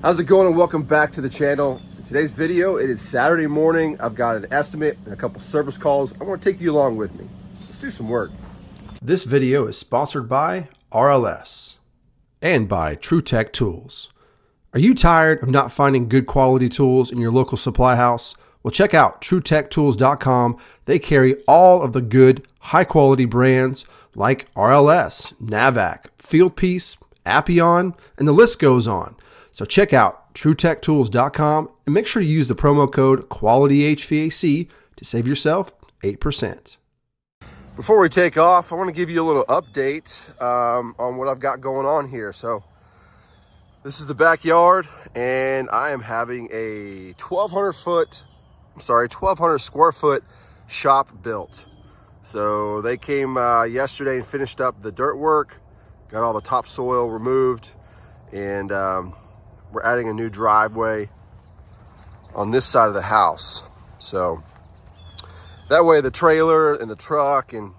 How's it going, and welcome back to the channel. In today's video, it is Saturday morning. I've got an estimate and a couple service calls. I want to take you along with me. Let's do some work. This video is sponsored by RLS and by Truewerk Tools. Are you tired of not finding good quality tools in your local supply house? Well, check out truewerktools.com. They carry all of the good, high quality brands like RLS, Navac, Fieldpiece, Appion, and the list goes on. So check out truewerktools.com and make sure to use the promo code qualityhvac to save yourself 8%. Before we take off, I want to give you a little update on what I've got going on here. So this is the backyard, and I am having a 1,200 square foot shop built. So they came yesterday and finished up the dirt work, got all the topsoil removed, and we're adding a new driveway on this side of the house. So that way the trailer and the truck and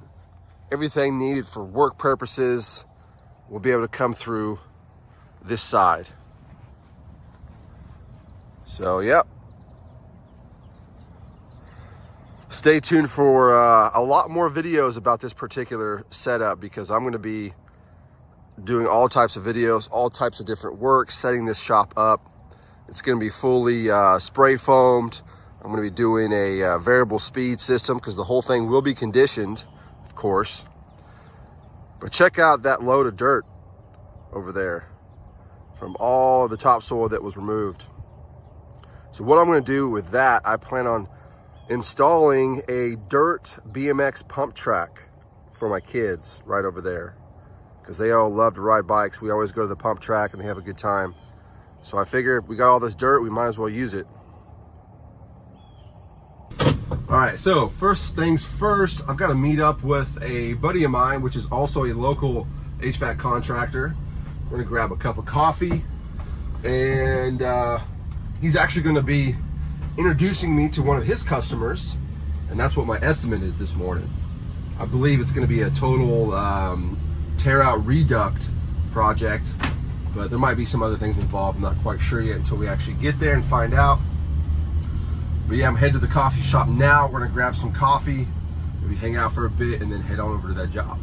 everything needed for work purposes will be able to come through this side. So, yep. Stay tuned for a lot more videos about this particular setup, because I'm going to be doing all types of videos, all types of different work, setting this shop up. It's going to be fully spray foamed. I'm going to be doing a variable speed system because the whole thing will be conditioned, of course. But check out that load of dirt over there from all of the topsoil that was removed. So what I'm going to do with that, I plan on installing a dirt BMX pump track for my kids right over there, because they all love to ride bikes. We always go to the pump track and they have a good time. So I figure if we got all this dirt, we might as well use it. All right, so first things first, I've got to meet up with a buddy of mine, which is also a local HVAC contractor. We're gonna grab a cup of coffee, and he's actually gonna be introducing me to one of his customers, and that's what my estimate is this morning. I believe it's gonna be a total tear out reduct project, but there might be some other things involved. I'm not quite sure yet until we actually get there and find out. But yeah, I'm headed to the coffee shop now. We're gonna grab some coffee, maybe hang out for a bit, and then head on over to that job.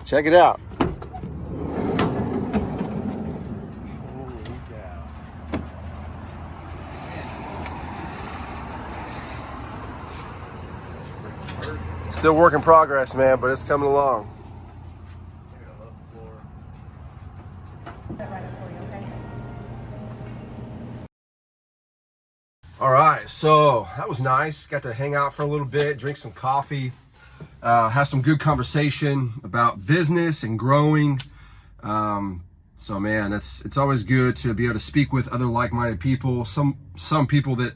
Check it out. Still work in progress, man, but it's coming along. All right, so that was nice. Got to hang out for a little bit, drink some coffee, have some good conversation about business and growing. So man, it's always good to be able to speak with other like-minded people. Some people that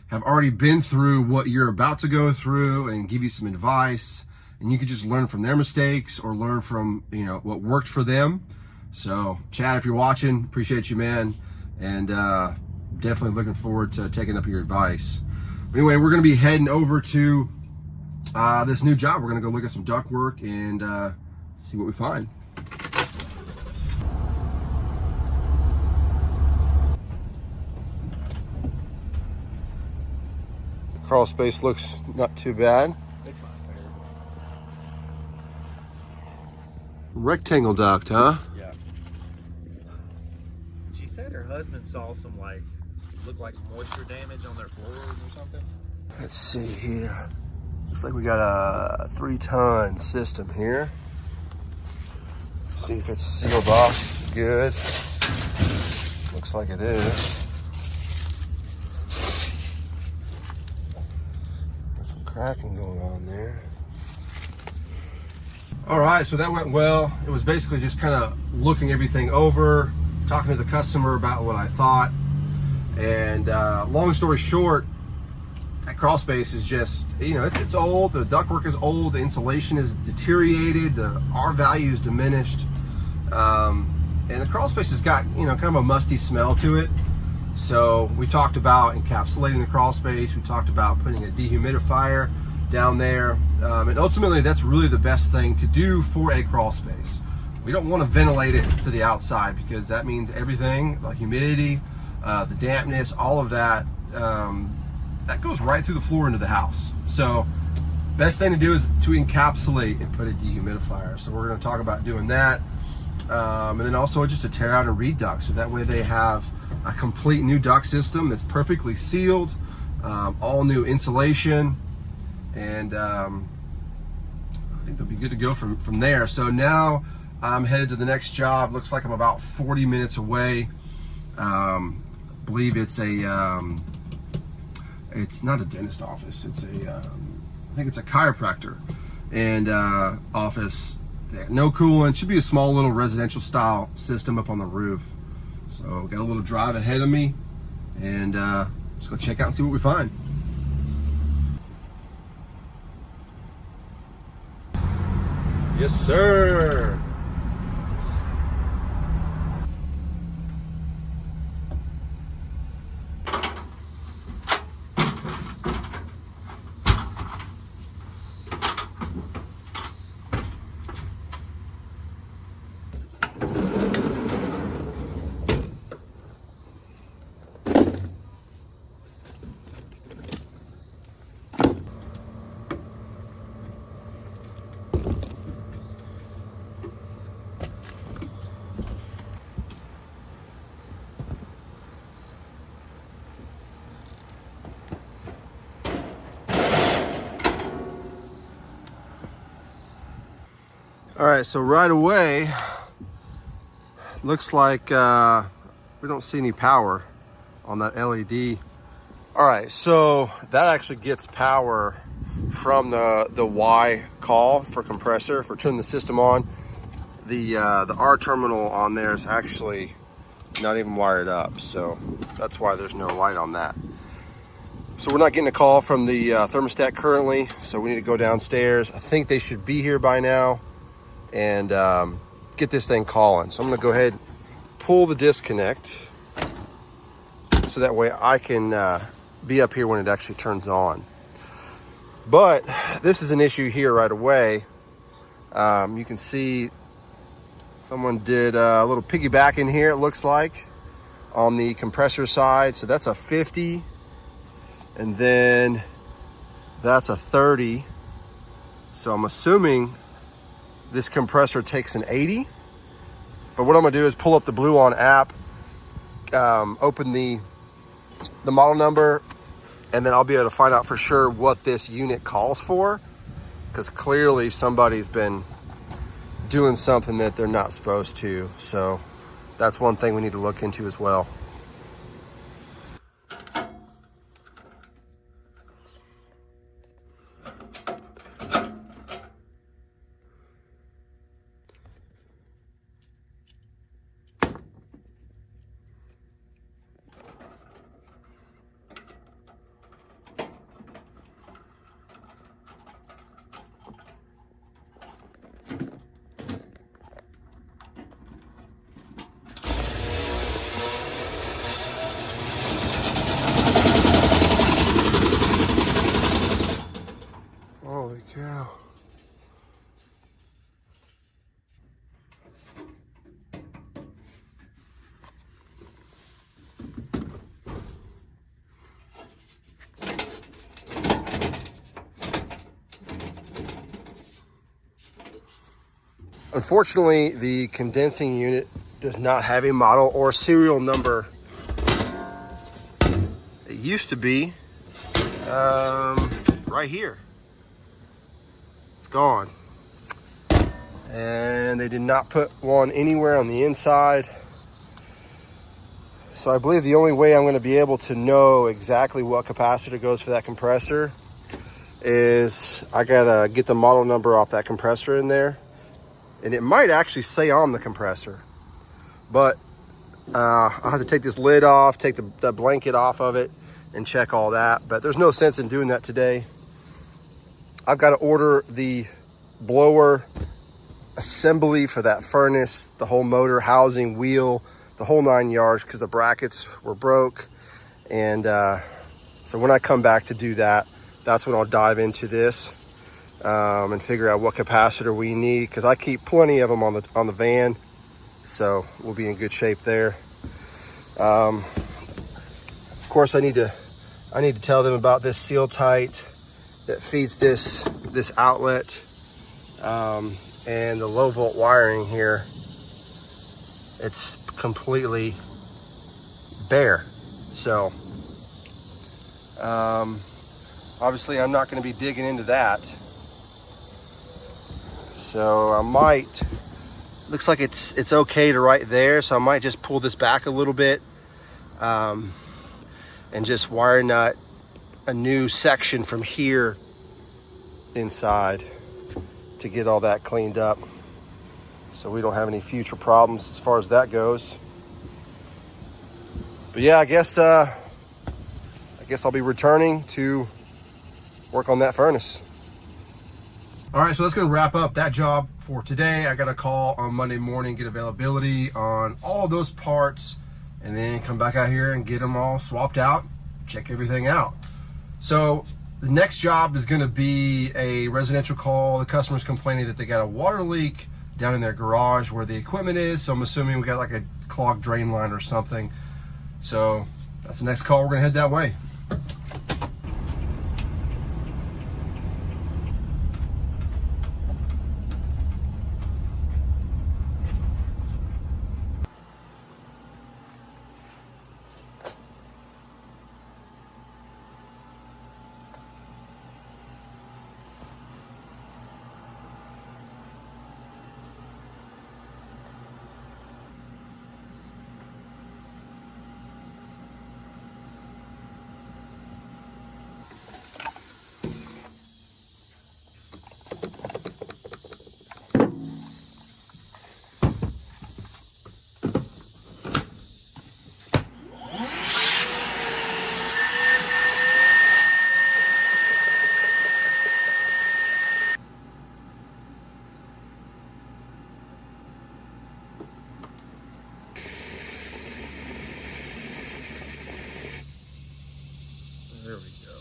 have already been through what you're about to go through and give you some advice, and you can just learn from their mistakes or learn from, you know, what worked for them. So Chad, if you're watching, appreciate you, man, and definitely looking forward to taking up your advice. But anyway, we're going to be heading over to this new job. We're going to go look at some duct work and see what we find. Crawl space looks not too bad. It's not fair. Rectangle duct, huh? Yeah. She said her husband saw some looked like moisture damage on their floors or something. Let's see here. Looks like we got a 3-ton system here. See if it's sealed off good. Looks like it is. Cracking going on there. All right, so that went well. It was basically just kind of looking everything over, talking to the customer about what I thought, and long story short, that crawl space is just, you know, it's old. The ductwork is old. The insulation is deteriorated. The R value is diminished, and the crawl space has got, you know, kind of a musty smell to it. So we talked about encapsulating the crawl space. We talked about putting a dehumidifier down there. And ultimately, that's really the best thing to do for a crawl space. We don't want to ventilate it to the outside because that means everything, the humidity, the dampness, all of that, that goes right through the floor into the house. So best thing to do is to encapsulate and put a dehumidifier. So we're going to talk about doing that. And then also just to tear out a reed duct. So that way they have a complete new duct system that's perfectly sealed, all new insulation, and I think they'll be good to go from there. So now I'm headed to the next job. Looks like I'm about 40 minutes away. Believe it's it's not a dentist office. It's I think it's a chiropractor and office. No coolant. Should be a small little residential style system up on the roof. So got a little drive ahead of me, and let's go check out and see what we find. Yes, sir. All right, so right away, looks like we don't see any power on that LED. All right, so that actually gets power from the Y call for compressor for turning the system on. The R terminal on there is actually not even wired up, so that's why there's no light on that. So we're not getting a call from the thermostat currently, so we need to go downstairs. I think they should be here by now and get this thing calling. So I'm gonna go ahead, pull the disconnect, so that way I can be up here when it actually turns on. But this is an issue here right away. You can see someone did a little piggyback in here, it looks like, on the compressor side. So that's a 50, and then that's a 30. So I'm assuming this compressor takes an 80. But what I'm gonna do is pull up the Blue On app, open the model number, and then I'll be able to find out for sure what this unit calls for, because clearly somebody's been doing something that they're not supposed to. So that's one thing we need to look into as well. Holy cow. Unfortunately, the condensing unit does not have a model or serial number. It used to be right here. It's gone. And they did not put one anywhere on the inside. So I believe the only way I'm going to be able to know exactly what capacitor goes for that compressor is I gotta get the model number off that compressor in there. And it might actually say on the compressor, but I'll have to take this lid off, take the blanket off of it, and check all that. But there's no sense in doing that today. I've got to order the blower assembly for that furnace, the whole motor, housing, wheel, the whole 9 yards, because the brackets were broke. And so when I come back to do that, that's when I'll dive into this and figure out what capacitor we need, because I keep plenty of them on the van, so we'll be in good shape there. Of course, I need to tell them about this seal tight that feeds this outlet, and the low volt wiring here. It's completely bare, so obviously I'm not going to be digging into that. So I might, looks like it's okay to right there, so I might just pull this back a little bit and just wire nut a new section from here inside to get all that cleaned up, so we don't have any future problems as far as that goes. But yeah, I guess I'll be returning to work on that furnace. All right, so that's gonna wrap up that job for today. I got a call on Monday morning, get availability on all of those parts, and then come back out here and get them all swapped out, check everything out. So the next job is gonna be a residential call. The customer's complaining that they got a water leak down in their garage where the equipment is. So I'm assuming we got like a clogged drain line or something. So that's the next call. We're gonna head that way. There we go.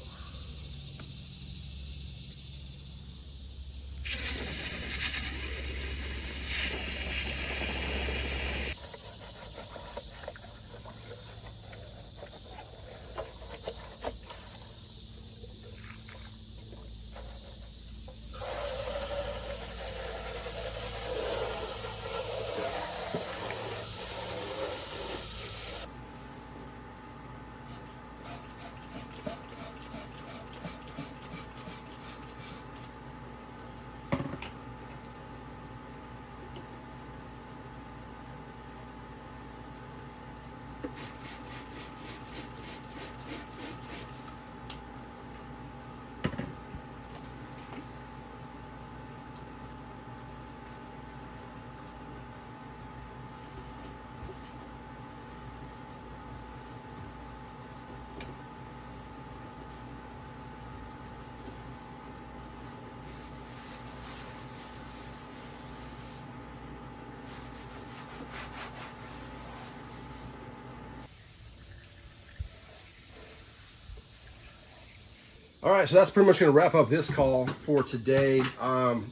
All right, so that's pretty much going to wrap up this call for today. I'm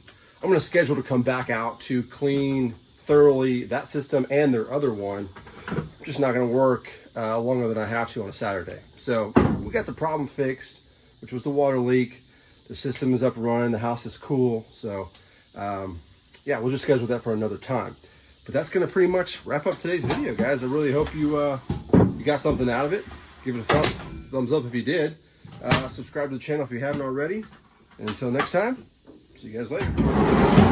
going to schedule to come back out to clean thoroughly that system and their other one. Just not going to work longer than I have to on a Saturday. So we got the problem fixed, which was the water leak. The system is up and running. The house is cool. So yeah, we'll just schedule that for another time. But that's going to pretty much wrap up today's video, guys. I really hope you got something out of it. Give it a thumbs up if you did. Subscribe to the channel if you haven't already. And until next time, see you guys later.